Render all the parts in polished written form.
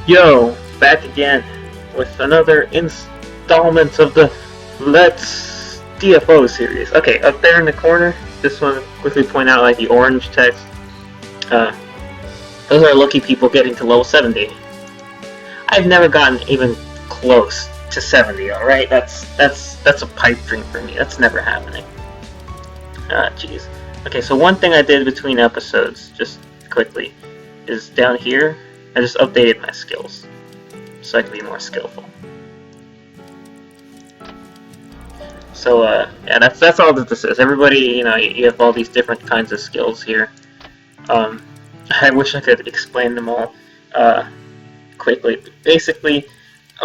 Yo, back again with another installment of the Let's DFO series. Okay, up there in the corner, just want to quickly point out like the orange text. Those are lucky people getting to level 70. I've never gotten even close to 70. All right, that's a pipe dream for me. That's never happening. Jeez. Okay, so one thing I did between episodes, just quickly, is down here. I just updated my skills so I can be more skillful. So yeah, that's all that this is. Everybody, you have all these different kinds of skills here. I wish I could explain them all quickly. Basically,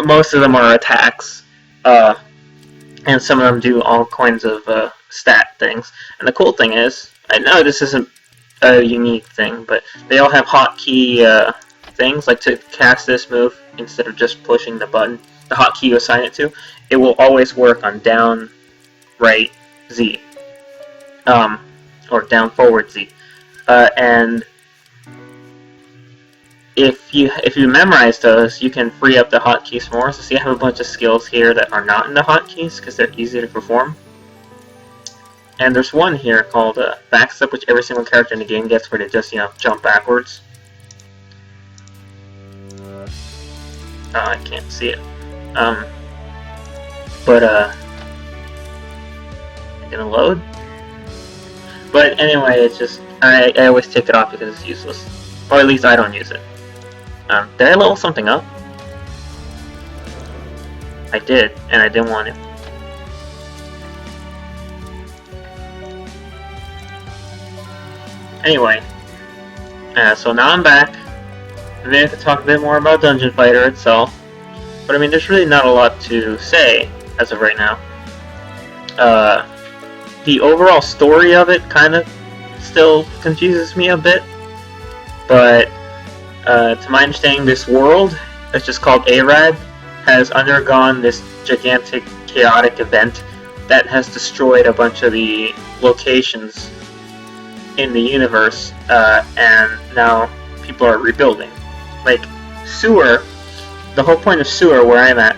most of them are attacks, and some of them do all kinds of stat things. And the cool thing is, I know this isn't a unique thing, but they all have hotkey things, like to cast this move, instead of just pushing the button, the hotkey you assign it to, it will always work on down, right, Z, or down, forward Z, and if you memorize those, you can free up the hotkeys more. So see, I have a bunch of skills here that are not in the hotkeys, because they're easy to perform. And there's one here called backstep, which every single character in the game gets, where they just, jump backwards. I can't see it. Gonna load? But anyway, it's just, I always take it off because it's useless. Or at least I don't use it. Did I level something up? I did, and I didn't want it. Anyway, so now I'm back. Maybe I could talk a bit more about Dungeon Fighter itself, but I mean, there's really not a lot to say as of right now. The overall story of it kind of still confuses me a bit, but to my understanding, this world, that's just called Arad, has undergone this gigantic chaotic event that has destroyed a bunch of the locations in the universe, and now people are rebuilding. Like, Sewer, the whole point of Sewer, where I'm at,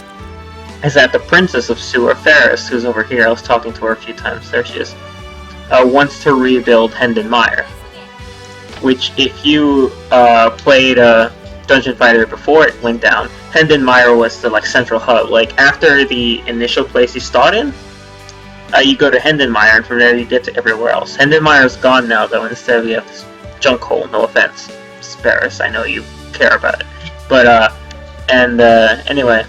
is that the princess of Sewer, Ferris, who's over here, I was talking to her a few times, there she is, wants to rebuild Hendenmeyer. Which, if you played Dungeon Fighter before it went down, Hendenmeyer was the central hub. Like, after the initial place you start in, you go to Hendenmeyer, and from there you get to everywhere else. Hendenmeyer's gone now, though. Instead, we have this junk hole. No offense, Ferris, I know you care about it. But, anyway,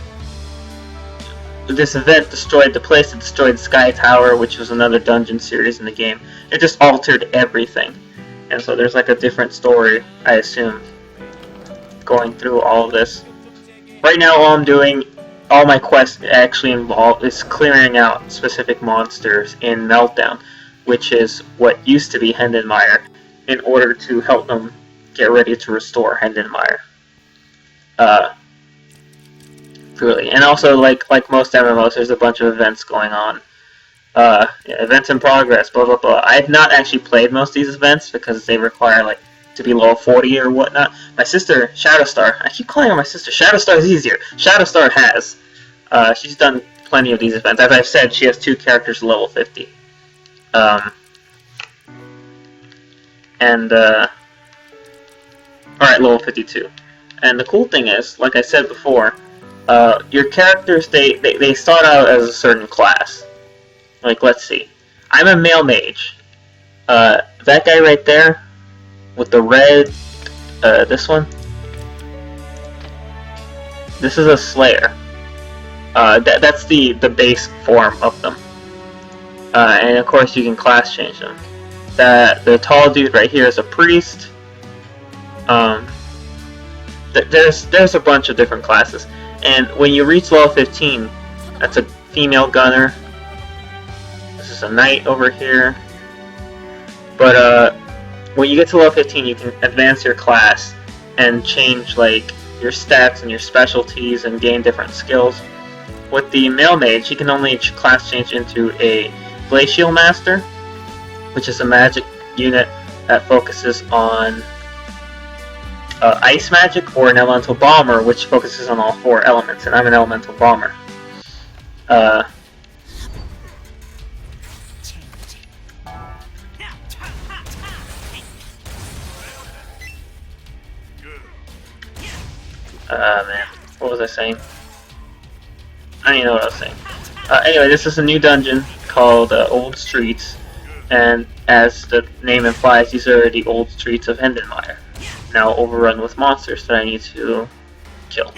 this event destroyed the place. It destroyed Sky Tower, which was another dungeon series in the game. It just altered everything. And so there's a different story, I assume, going through all of this. Right now, all I'm doing, all my quests actually involve is clearing out specific monsters in Meltdown, which is what used to be Hendenmeyer, in order to help them get ready to restore Hendenmeyer. Really. And also, like most MMOs, there's a bunch of events going on. Events in progress, blah blah blah. I've not actually played most of these events because they require to be level 40 or whatnot. My sister, Shadowstar, I keep calling her my sister. Shadowstar is easier. Shadowstar has. She's done plenty of these events. As I've said, she has 2 characters level 50. Alright, level 52. And the cool thing is, like I said before, your characters, they start out as a certain class. Let's see. I'm a male mage. That guy right there, with the red, this one, this is a slayer. That's the base form of them. And of course you can class change them. The tall dude right here is a priest. There's a bunch of different classes. And when you reach level 15, that's a female gunner. This is a knight over here. But when you get to level 15, you can advance your class and change your stats and your specialties and gain different skills. With the male mage, he can only class change into a Glacial Master, which is a magic unit that focuses on ice magic or an elemental bomber, which focuses on all 4 elements, and I'm an elemental bomber. Man, what was I saying? I don't even know what I was saying. Anyway, this is a new dungeon called Old Streets, and as the name implies, these are the old streets of Hindenmeyer, now overrun with monsters that I need to kill.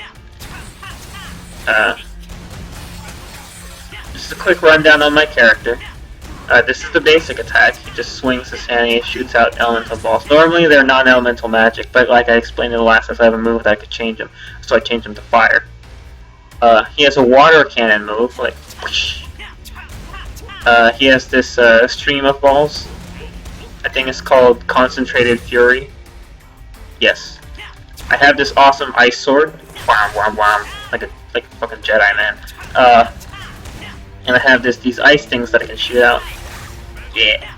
Just a quick rundown on my character. This is the basic attack. He just swings his hand and he shoots out elemental balls. Normally they're non-elemental magic, but like I explained in the last episode, I have a move that I could change them, so I changed them to fire. He has a water cannon move, like whoosh. He has this stream of balls. I think it's called Concentrated Fury. Yes. I have this awesome ice sword. Wham wham wham, like a fucking Jedi man. And I have these ice things that I can shoot out. Yeah.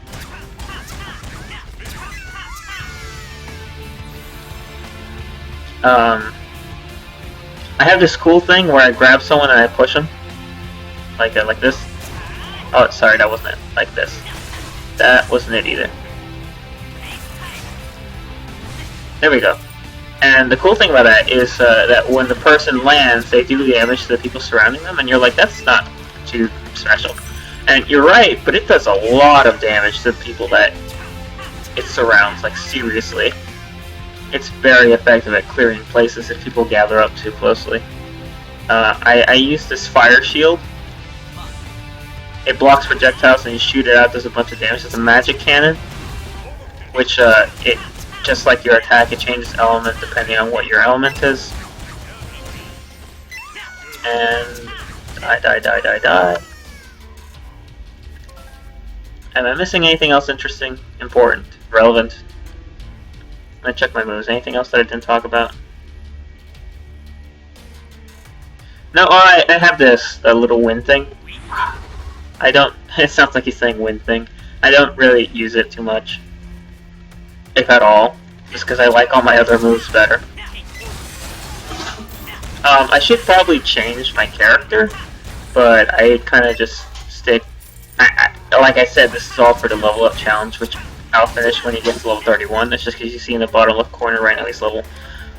I have this cool thing where I grab someone and I push them, like this. Oh, sorry, that wasn't it. Like this. That wasn't it either. There we go. And the cool thing about that is that when the person lands, they do damage to the people surrounding them, and you're like, that's not too special. And you're right, but it does a lot of damage to the people that it surrounds, like seriously. It's very effective at clearing places if people gather up too closely. I use this fire shield. It blocks projectiles and you shoot it out, does a bunch of damage. It's a magic cannon, which it just like your attack, it changes element depending on what your element is. And die. Am I missing anything else interesting, important, relevant? I'm gonna check my moves. Anything else that I didn't talk about? No, I have this little wind thing. I don't. It sounds like he's saying wind thing. I don't really use it too much, if at all, just because I like all my other moves better. I should probably change my character, but I kind of just stick. Like I said, this is all for the level up challenge, which I'll finish when he gets to level 31. That's just because you see in the bottom left corner right now he's level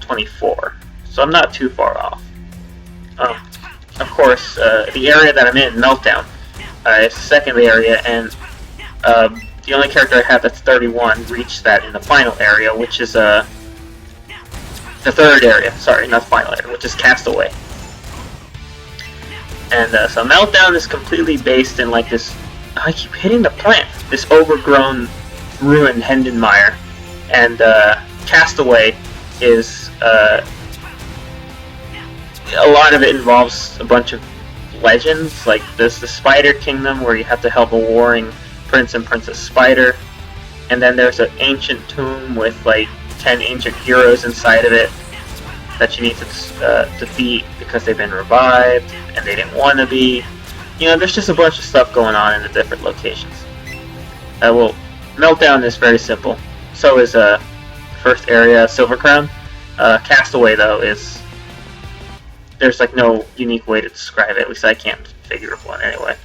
24, so I'm not too far off. Of course, the area that I'm in, Meltdown, is the second area, and the only character I have that's 31 reached that in the final area, which is the third area. Sorry, not the final area, which is Castaway. And so Meltdown is completely based in like this. I keep hitting the plant. This overgrown, ruined Hindenmeyer, and Castaway is a lot of it involves a bunch of legends. Like there's the Spider Kingdom where you have to help a warring Prince and Princess Spider, and then there's an ancient tomb with like 10 ancient heroes inside of it that you need to defeat because they've been revived and they didn't want to be. You know, there's just a bunch of stuff going on in the different locations. Well, Meltdown is very simple. So is first area, Silver Crown. Castaway though is there's like no unique way to describe it. At least I can't figure of one anyway.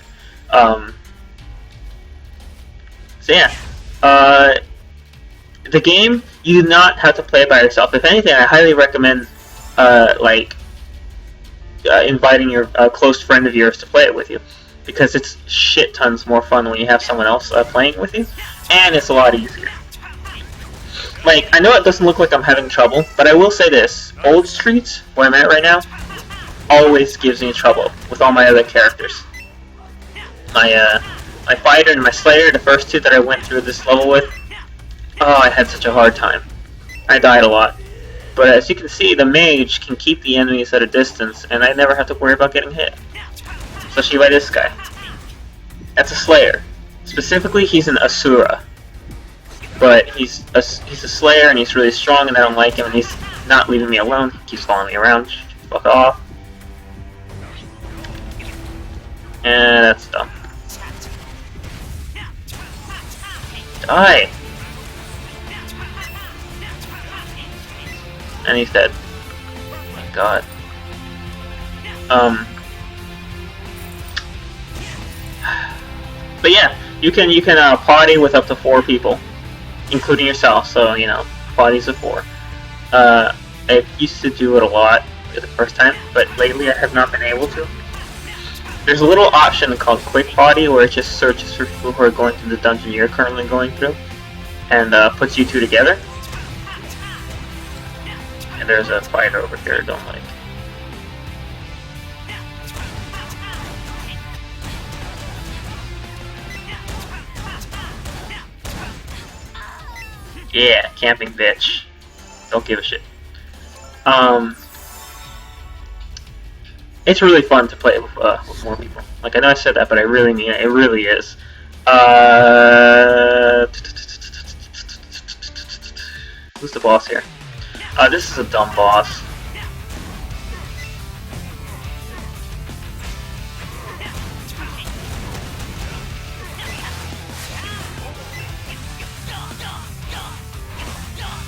So yeah, the game you do not have to play it by yourself. If anything, I highly recommend inviting your close friend of yours to play it with you, because it's shit tons more fun when you have someone else playing with you, and it's a lot easier. Like, I know it doesn't look like I'm having trouble, but I will say this: Old Streets, where I'm at right now, always gives me trouble with all my other characters. My fighter and my slayer, the first two that I went through this level with, oh, I had such a hard time. I died a lot. But as you can see, the mage can keep the enemies at a distance, and I never have to worry about getting hit. Especially by this guy. That's a slayer. Specifically, he's an Asura. But he's a slayer, and he's really strong, and I don't like him, and he's not leaving me alone. He keeps following me around. Fuck off. And that's dumb. Die! and he's dead. Oh my god. But yeah, you can party with up to 4 people, including yourself. So you know, parties of 4. I used to do it a lot the first time, but lately I have not been able to. There's a little option called Quick Party where it just searches for people who are going through the dungeon you're currently going through, and puts you 2 together. And there's a fighter over here I don't like. Yeah, camping bitch. Don't give a shit. It's really fun to play with more people. Like, I know I said that, but I really mean it. It really is. Who's the boss here? This is a dumb boss.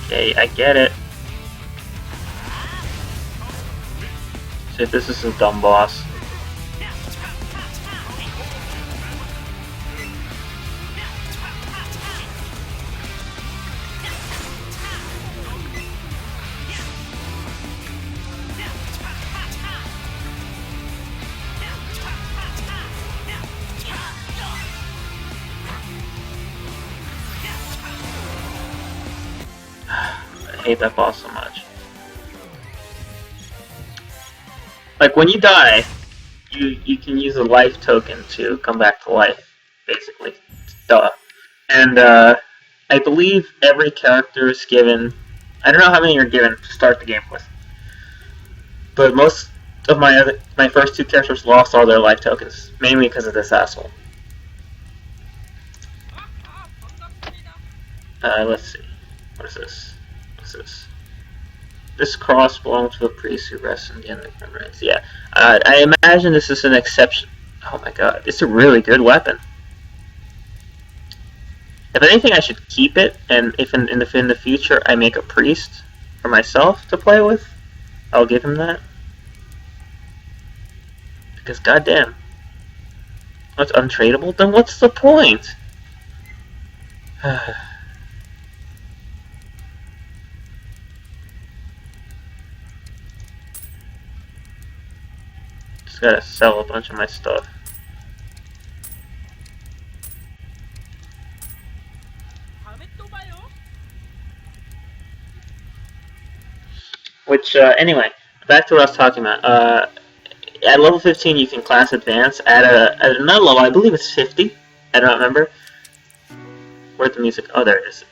Okay, I get it. See if this is a dumb boss. I hate that boss so much. Like, when you die, you can use a life token to come back to life, basically. Duh. And, I believe every character is given... I don't know how many you're given to start the game with. But most of my first 2 characters lost all their life tokens, mainly because of this asshole. Let's see. What is this? What's this? This cross belongs to a priest who rests in the end of the ranks. Yeah. I imagine this is an exception. Oh my god. It's a really good weapon. If anything, I should keep it, and if in the future I make a priest for myself to play with, I'll give him that. Because goddamn. What's untradeable? Then what's the point? Just gotta sell a bunch of my stuff. Which, anyway, back to what I was talking about. At level 15, you can class advance. At another level, I believe it's 50. I don't remember. Where's the music? Oh, there it is.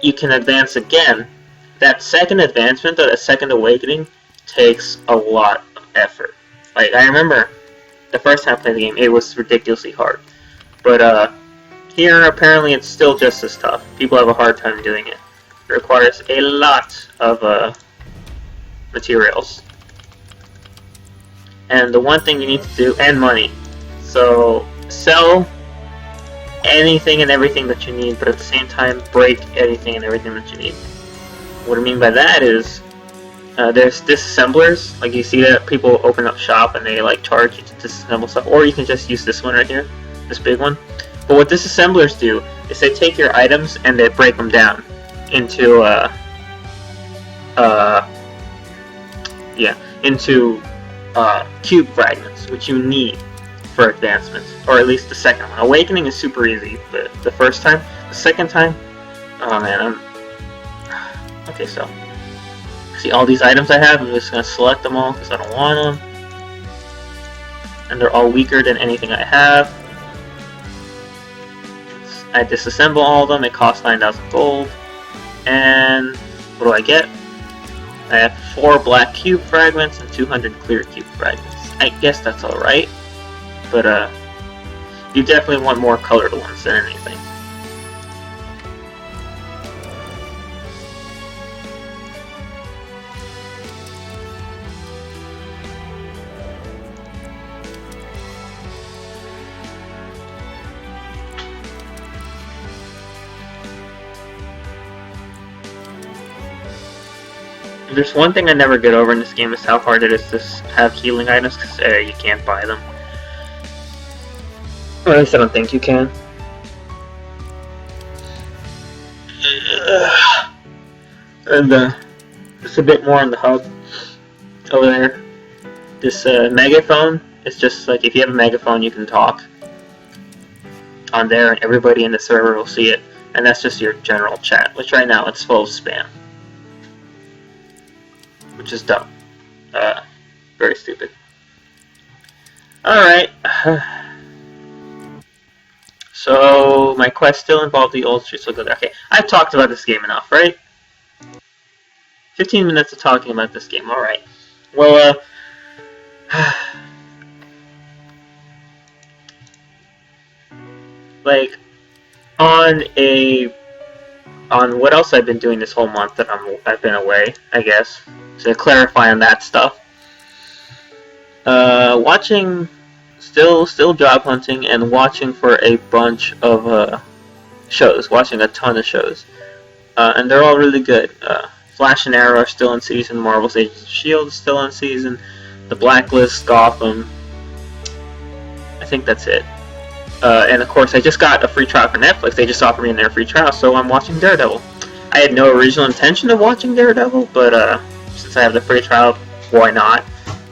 You can advance again. That second advancement, or that second awakening, takes a lot of effort. Like, I remember the first time I played the game, it was ridiculously hard. But, here, apparently, it's still just as tough. People have a hard time doing it. It requires a lot of, materials. And the one thing you need to do, and money. So, sell anything and everything that you need, but at the same time, break anything and everything that you need. What I mean by that is, there's disassemblers. Like, you see that people open up shop and they, like, charge you to disassemble stuff. Or you can just use this one right here, this big one. But what disassemblers do is they take your items and they break them down into, cube fragments, which you need for advancements, or at least the second one. Awakening is super easy, but the first time. The second time, oh man, okay, so, see all these items I have, I'm just going to select them all because I don't want them. And they're all weaker than anything I have. I disassemble all of them, it costs 9,000 gold. And what do I get? I have 4 black cube fragments and 200 clear cube fragments. I guess that's alright, but you definitely want more colored ones than anything. There's one thing I never get over in this game is how hard it is to have healing items, because you can't buy them. Or at least I don't think you can. And just a bit more on the hub over there. This megaphone, it's just like if you have a megaphone you can talk on there and everybody in the server will see it. And that's just your general chat, which right now it's full of spam. Which is dumb. Very stupid. Alright. So, my quest still involved the old streets. Okay, I've talked about this game enough, right? 15 minutes of talking about this game, alright. Well, like, on what else I've been doing this whole month that I've been away, I guess. To clarify on that stuff. Watching, still job hunting and watching for a bunch of shows. Watching a ton of shows, and they're all really good. Flash and Arrow are still in season. Marvel's Agents of S.H.I.E.L.D. is still in season. The Blacklist, Gotham. I think that's it. And of course, I just got a free trial for Netflix. They just offered me their free trial, so I'm watching Daredevil. I had no original intention of watching Daredevil, but since I have the free trial, why not?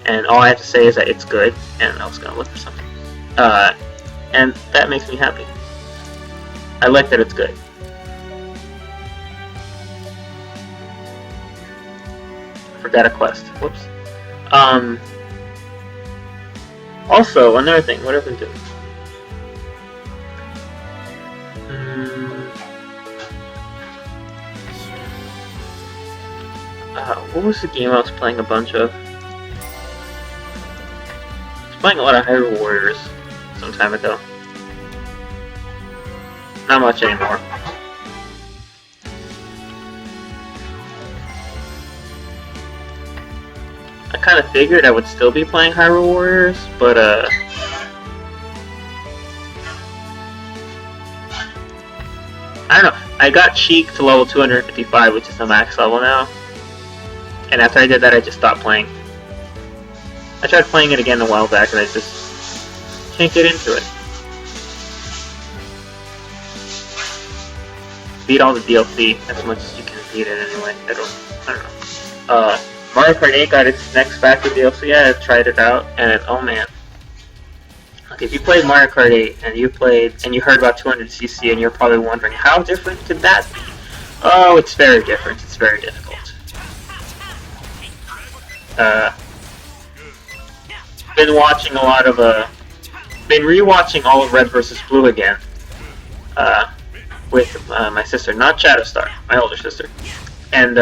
And all I have to say is that it's good, and I was going to look for something. And that makes me happy. I like that it's good. I forgot a quest. Whoops. Also, another thing, what have I been doing? What was the game I was playing a bunch of? I was playing a lot of Hyrule Warriors some time ago. Not much anymore. I kind of figured I would still be playing Hyrule Warriors, but I don't know. I got Sheik to level 255, which is the max level now. And after I did that, I just stopped playing. I tried playing it again a while back, and I just can't get into it. Beat all the DLC as much as you can beat it anyway. I don't know. Mario Kart 8 got its next batch of DLC. I've tried it out, and oh man. Like, if you played Mario Kart 8 and you heard about 200cc, and you're probably wondering how different could that be? Oh, it's very different. It's very difficult. Been watching a lot of been rewatching all of Red vs. Blue again. With my sister, not Shadowstar, my older sister, and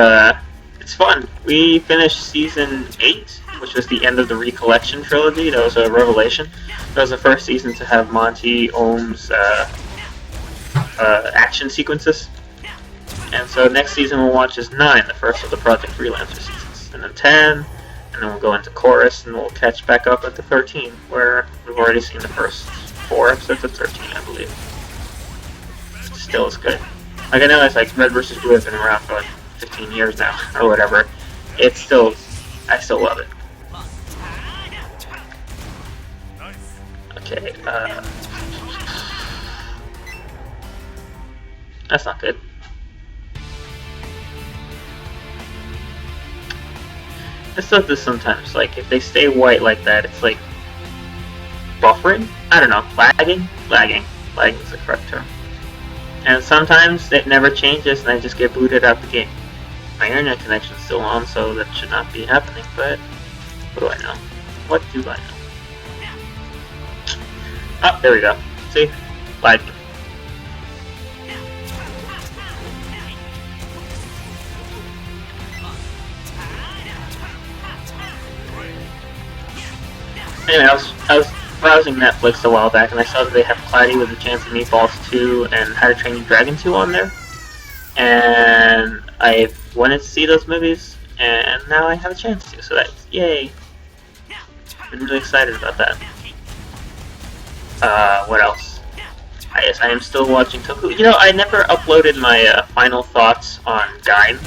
it's fun. We finished season 8, which was the end of the Recollection trilogy. That was a revelation. That was the first season to have Monty Ohm's action sequences. And so next season we'll watch is 9, the first of the Project Freelancer seasons, and then 10. And then we'll go into Chorus, and we'll catch back up at the 13, where we've already seen the first 4 episodes of 13, I believe. Still is good. Like, I know it's like Red vs. Blue has been around for like 15 years now, or whatever. It's still, I still love it. Okay, that's not good. This does this sometimes, like, if they stay white like that, it's like buffering? I don't know, lagging? Lagging is the correct term. And sometimes it never changes and I just get booted out the game. My internet connection's still on, so that should not be happening, but what do I know? What do I know? Oh, there we go. See? Lagging. Anyway, I was browsing Netflix a while back, and I saw that they have Cloudy with a Chance of Meatballs 2 and How to Train Your Dragon 2 on there. And I wanted to see those movies, and now I have a chance to, so that's yay. I'm really excited about that. What else? Yes, I am still watching Toku. You know, I never uploaded my final thoughts on Gain.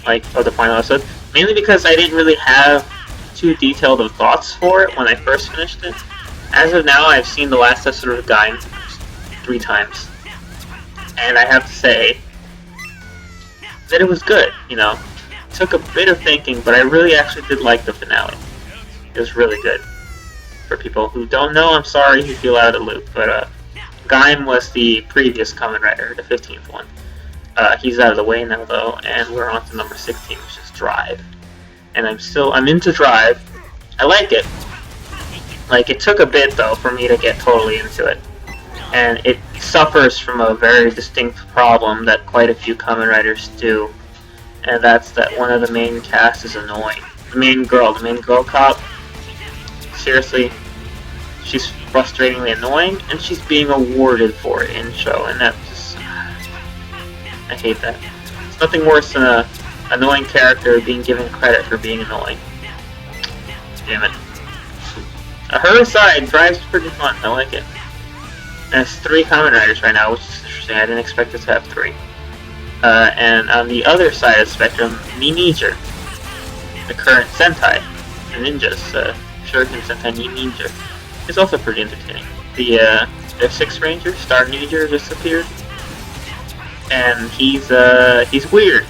of the final episode, mainly because I didn't really have too detailed of thoughts for it when I first finished it. As of now, I've seen the last episode of Gaim 3 times, and I have to say that it was good. You know, it took a bit of thinking, but I really actually did like the finale. It was really good. For people who don't know, I'm sorry if you feel out of the loop, but Gaim was the previous Kamen Rider, the 15th one. He's out of the way now, though, and we're on to number 16, which is Drive. And I'm into Drive. I like it. Like, it took a bit, though, for me to get totally into it. And it suffers from a very distinct problem that quite a few Kamen Riders do. And that's that one of the main cast is annoying. The main girl cop, seriously, she's frustratingly annoying, and she's being awarded for it in show, and that just... I hate that. It's nothing worse than a annoying character being given credit for being annoying. Damn it. Her aside, Drive's pretty fun. I like it. And it's 3 Kamen Riders right now, which is interesting. I didn't expect it to have 3. And on the other side of the spectrum, Ninja, the current Sentai, the ninjas, Shuriken Sentai Ninja, is also pretty entertaining. Their 6th Ranger, Star Ninja, just appeared. And he's weird.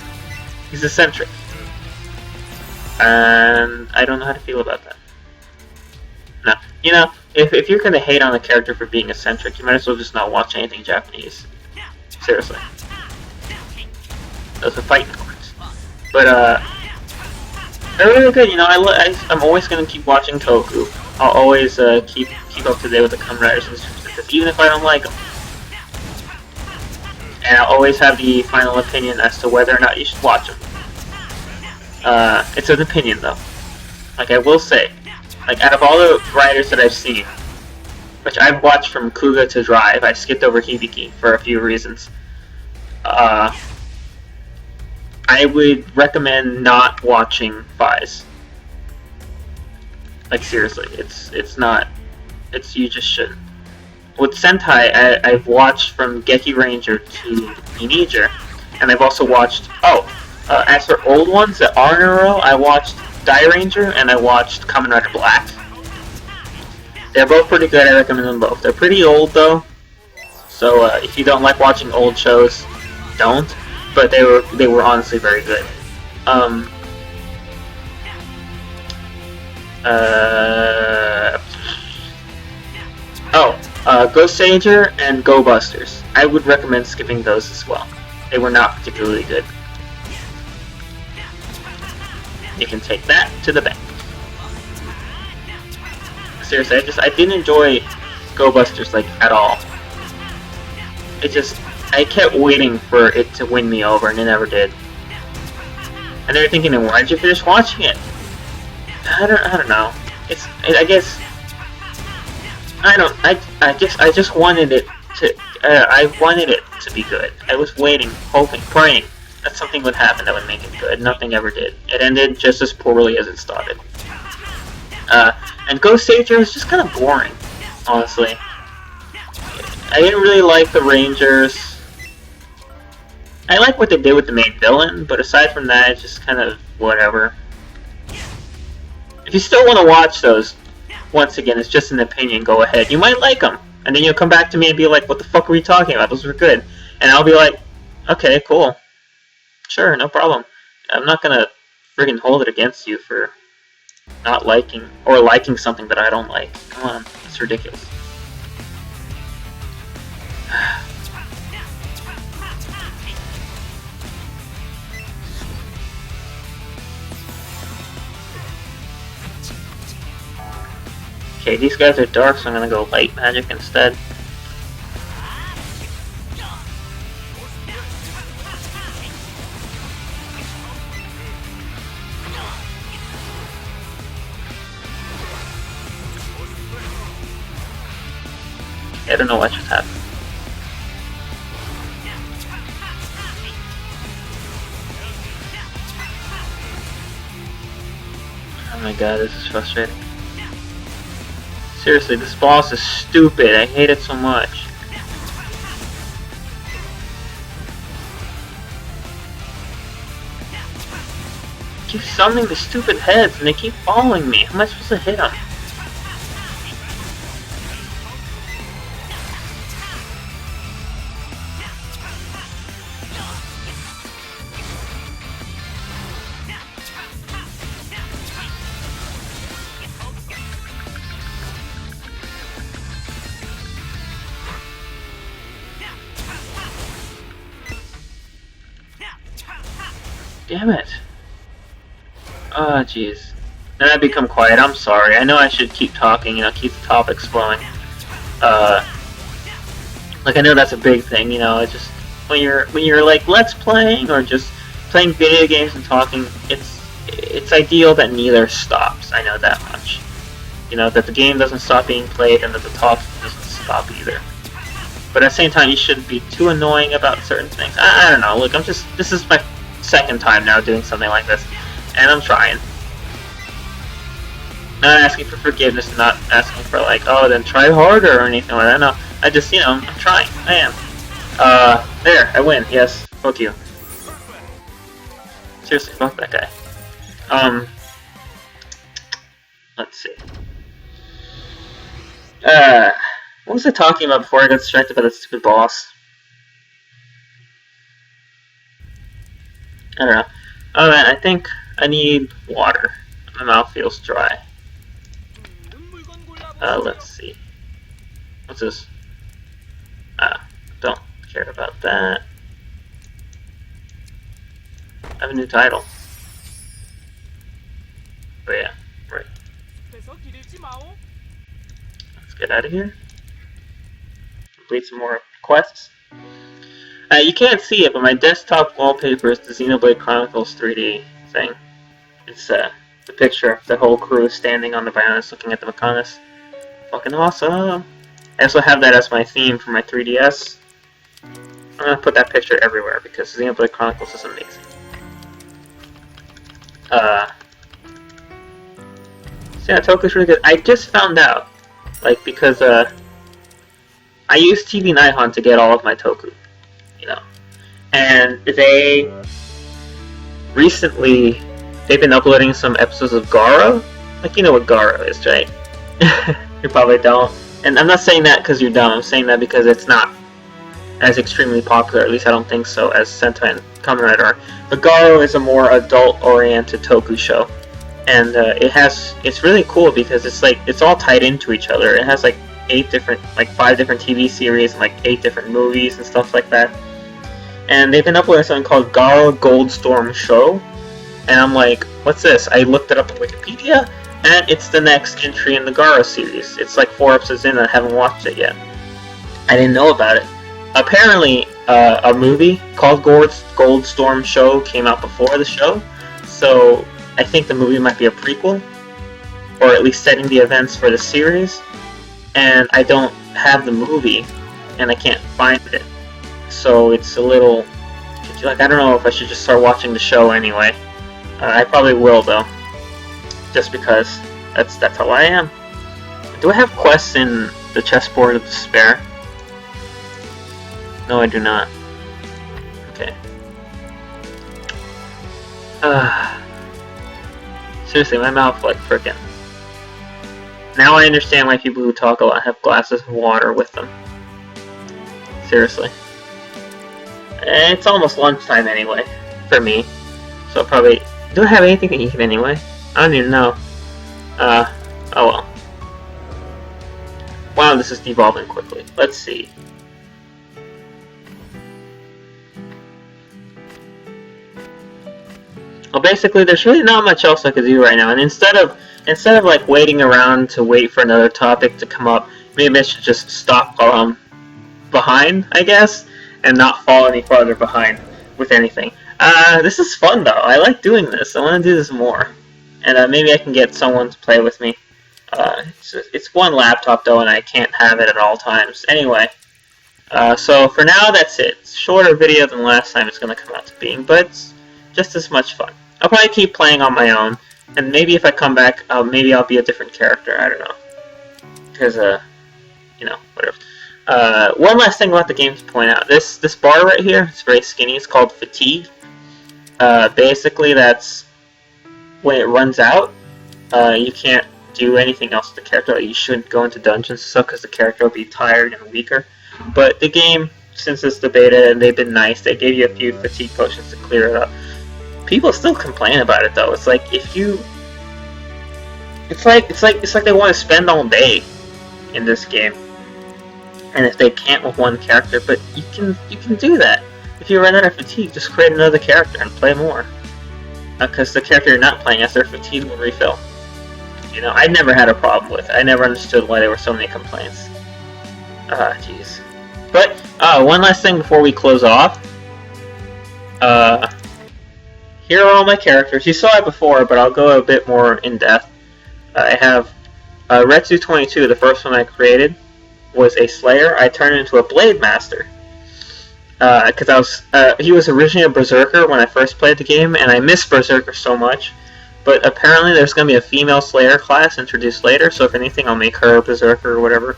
He's eccentric. And I don't know how to feel about that. No. You know, if you're gonna hate on a character for being eccentric, you might as well just not watch anything Japanese. Seriously. Those are fighting words. But, they're really good, you know, I'm always gonna keep watching Toku. I'll always keep up to date with the Kamen Riders and Super, even if I don't like them. And I'll always have the final opinion as to whether or not you should watch them. It's an opinion, though. Like, I will say, like, out of all the riders that I've seen, which I've watched from Kuga to Drive, I skipped over Hibiki for a few reasons. I would recommend not watching Faiz. Like, seriously, you just shouldn't. With Sentai, I've watched from Geki Ranger to Ninja, and I've also watched, as for old ones that are in a row, I watched Die Ranger, and I watched Kamen Rider Black. They're both pretty good, I recommend them both. They're pretty old, though, so if you don't like watching old shows, don't, but they were honestly very good. Ghost Ranger and Go Busters. I would recommend skipping those as well. They were not particularly good. You can take that to the bank. Seriously, I didn't enjoy Go Busters, like, at all. I kept waiting for it to win me over, and it never did. And they were thinking, why did you finish watching it? I don't know. I just wanted it to, I wanted it to be good. I was waiting, hoping, praying that something would happen that would make it good. Nothing ever did. It ended just as poorly as it started. And Ghost Ranger is just kind of boring, honestly. I didn't really like the Rangers. I like what they did with the main villain, but aside from that, it's just kind of whatever. If you still want to watch those, once again, it's just an opinion, go ahead. You might like them, and then you'll come back to me and be like, what the fuck were you talking about? Those were good. And I'll be like, okay, cool. Sure, no problem. I'm not gonna friggin' hold it against you for not liking, or liking something that I don't like. Come on, it's ridiculous. Okay, these guys are dark, so I'm gonna go light magic instead. I don't know what just happened. Oh my god, this is frustrating. Seriously, this boss is stupid. I hate it so much. keep summoning the stupid heads and they keep following me. How am I supposed to hit them? Damn it. Oh, jeez. Then I become quiet. I'm sorry. I know I should keep talking, you know, keep the topics flowing. Like, I know that's a big thing, you know, it's just, when you're like, let's playing, or just playing video games and talking, it's ideal that neither stops. I know that much. You know, that the game doesn't stop being played, and that the talk doesn't stop either. But at the same time, you shouldn't be too annoying about certain things. I don't know, look, this is my second time now doing something like this, and I'm trying. Not asking for forgiveness, not asking for like, oh, then try harder or anything like that. No, I just, you know, I'm trying. I am. There, I win. Yes, fuck you. Seriously, fuck that guy. Let's see. What was I talking about before I got distracted by that stupid boss? I don't know. Oh man, I think I need water. My mouth feels dry. Let's see. What's this? Don't care about that. I have a new title. Oh yeah, right. Let's get out of here. Complete some more quests. You can't see it, but my desktop wallpaper is the Xenoblade Chronicles 3D thing. It's the picture of the whole crew standing on the Bionis looking at the Mechonis. Fucking awesome! I also have that as my theme for my 3DS. I'm gonna put that picture everywhere because Xenoblade Chronicles is amazing. So yeah, Toku's really good. I just found out, like, because I use TV Nighthaunt to get all of my Toku, you know, and they recently they've been uploading some episodes of Garo. Like, you know what Garo is, right? You probably don't. And I'm not saying that because you're dumb. I'm saying that because it's not as extremely popular, at least I don't think so, as Sentai and Kamen Rider are. But Garo is a more adult-oriented Toku show. And it's really cool because it's all tied into each other. It has like 5 different TV series and like 8 different movies and stuff like that. And they've been uploading something called Garo Goldstorm Show. And I'm like, what's this? I looked it up on Wikipedia, and it's the next entry in the Garo series. It's like 4 episodes in and I haven't watched it yet. I didn't know about it. Apparently, a movie called Goldstorm Show came out before the show, so I think the movie might be a prequel, or at least setting the events for the series. And I don't have the movie, and I can't find it, so it's a little like, I don't know if I should just start watching the show anyway. I probably will though, just because that's how I am. Do I have quests in the Chessboard of Despair? No, I do not. Okay. Seriously, my mouth like frickin'. Now I understand why people who talk a lot have glasses of water with them. Seriously. It's almost lunchtime anyway, for me. So I'll probably... Do I have anything to eat anyway? I don't even know. Oh well. Wow, this is devolving quickly. Let's see. Well, basically, there's really not much else I could do right now, and instead of like waiting around to wait for another topic to come up, maybe I should just stop while I'm behind, I guess, and not fall any farther behind with anything. This is fun though. I like doing this. I want to do this more, and maybe I can get someone to play with me. It's one laptop though, and I can't have it at all times. Anyway, so for now, that's it. It's a shorter video than last time it's going to come out to being, but it's just as much fun. I'll probably keep playing on my own, and maybe if I come back, maybe I'll be a different character. I don't know, because you know, whatever. One last thing about the game to point out: this bar right here, it's very skinny. It's called fatigue. Basically, that's when it runs out, you can't do anything else with the character. Like, you shouldn't go into dungeons and stuff because the character will be tired and weaker. But the game, since it's the beta and they've been nice, they gave you a few fatigue potions to clear it up. People still complain about it though. It's like if you, it's like they want to spend all day in this game, and if they can't with one character, but you can do that. If you run out of fatigue, just create another character and play more. Because the character you're not playing as, their fatigue will refill. You know, I never had a problem with it. I never understood why there were so many complaints. Jeez. But, one last thing before we close off. Here are all my characters. You saw it before, but I'll go a bit more in depth. I have Retsu22, the first one I created, was a Slayer. I turned into a Blade Master. Because he was originally a Berserker when I first played the game, and I missed Berserker so much. But apparently there's going to be a female Slayer class introduced later, so if anything I'll make her a Berserker or whatever.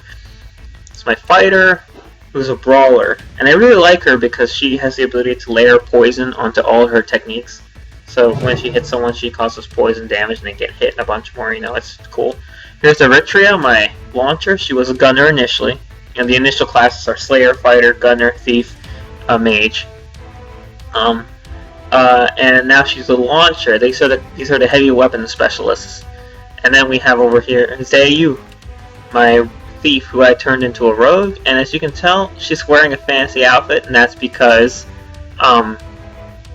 It's my fighter, who's a Brawler, and I really like her because she has the ability to layer poison onto all her techniques. So when she hits someone, she causes poison damage, and they get hit and a bunch more, you know, it's cool. Here's Eritrea, my launcher. She was a Gunner initially, and the initial classes are Slayer, Fighter, Gunner, Thief, Mage. And now she's a launcher. These are the heavy weapon specialists. And then we have over here Zayu, my thief, who I turned into a rogue. And as you can tell, she's wearing a fancy outfit, and that's because, like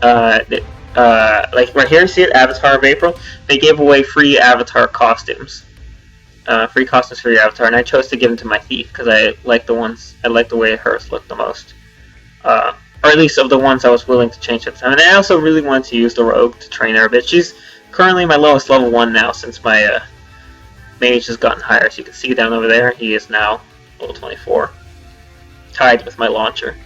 right here, see it, Avatar of April. They gave away free Avatar costumes, free costumes for your Avatar, and I chose to give them to my thief because I like the way hers looked the most. Or at least of the ones I was willing to change at the time. And I also really wanted to use the rogue to train her a bit. She's currently my lowest level 1 now since my mage has gotten higher. So you can see down over there, he is now level 24, tied with my launcher.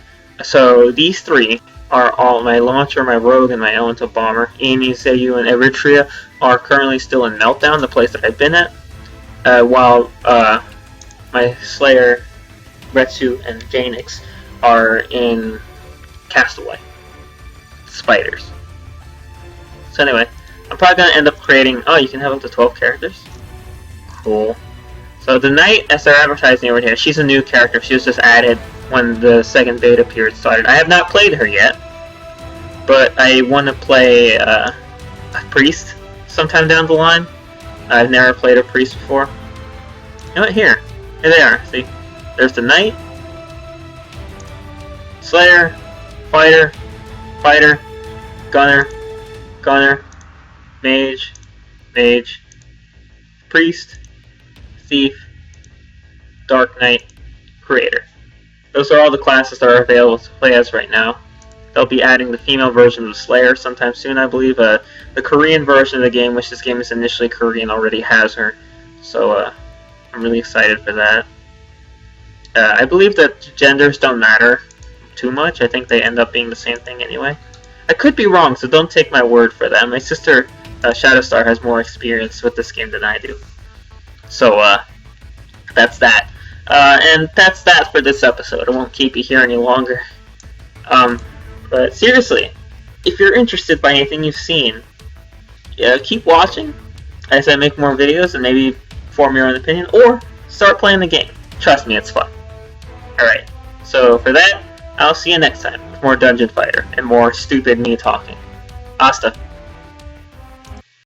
So these three are all my launcher, my rogue, and my elemental bomber. Amy, Zayu, and Eritrea are currently still in Meltdown, the place that I've been at, while my Slayer, Retsu, and Janix are in Castaway. Spiders. So anyway, I'm probably going to end up creating... Oh, you can have up to 12 characters? Cool. So the Knight, as they're advertising over here, she's a new character. She was just added when the second beta period started. I have not played her yet, but I want to play a Priest sometime down the line. I've never played a Priest before. You know what? Here they are. See? There's the Knight, Slayer, Fighter, Fighter, Gunner, Gunner, Mage, Mage, Priest, Thief, Dark Knight, Creator. Those are all the classes that are available to play as right now. They'll be adding the female version of Slayer sometime soon, I believe. The Korean version of the game, which this game is initially Korean, already has her. So I'm really excited for that. I believe that genders don't matter too much. I think they end up being the same thing anyway. I could be wrong, so don't take my word for that. My sister, Shadowstar, has more experience with this game than I do. So, that's that. And that's that for this episode. I won't keep you here any longer. But seriously, if you're interested by anything you've seen, keep watching as I make more videos and maybe form your own opinion, or start playing the game. Trust me, it's fun. Alright, so for that, I'll see you next time with more Dungeon Fighter and more stupid me talking. Hasta.